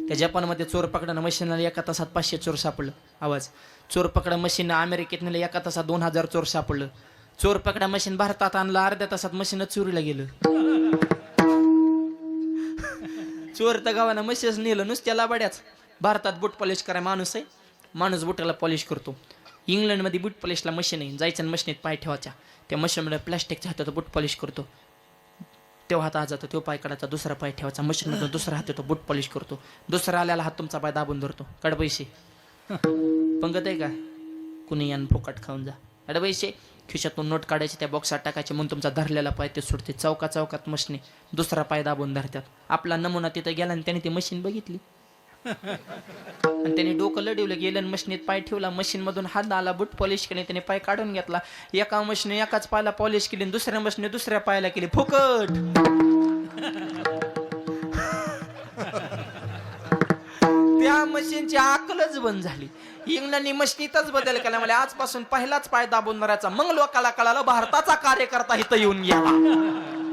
त्या जपानमध्ये चोर पकडा मशीनला एका तासात 500 चोर सापडलं. आवाज. चोर पकडा मशीन अमेरिकेत नेलं, एका तासात 2000 चोर सापडलं. चोर पकडा मशीन भारतात आणलं, अर्ध्या तासात मशीन चोरीला गेलं. चोर तर गावानं मशीनच नेलं नुसत्या बड्याच. भारतात बूट पॉलिश कराय माणूस आहे, माणूस बुटाला पॉलिश करतो. इंग्लंडमध्ये बूट पॉलिशला मशीन आहे, जायचं आणि मशीनीत पाय ठेवायचा, त्या मशीनमध्ये प्लॅस्टिकच्या हातात बूट पॉलिश करतो. तेव्हा हात आज जातो, तो पाय काढायचा, दुसरा पाय ठेवायचा, मशीनमधून दुसरा हात येतो, बूट पॉलिश करतो. दुसरा आल्याला हात तुमचा पाय दाबून धरतो. काढ पैसे. पंगत आहे का? कुणी यान फुकट खाऊन जा. काढ पैसे. खिशातून नोट काढायचे, त्या बॉक्सात टाकायचे, म्हणून तुमचा धरलेला पाय ते सुटते. चौका चौकात मशीन, दुसरा पाय दाबून धरतात. आपला नमुना तिथं गेला आणि त्याने ती मशीन बघितली आणि त्याने डोकं लढवलं, गेलं आणि मशीनीत पाय ठेवला. मशीन मधून हात आला, बूट पॉलिश केले, त्याने पाय काढून घेतला. एका मशीने एकाच पायाला पॉलिश केली, दुसऱ्या मशीने दुसऱ्या पायाला केली. फुकट. त्या मशीनची अक्कलच बंद झाली. इंग्लंडनी मशीनीतच बदल केला. मला आजपासून पहिलाच पाय दाबून धरायचा. मग लोकाला कळालं भारताचा कार्यकर्ता इथं येऊन गेला.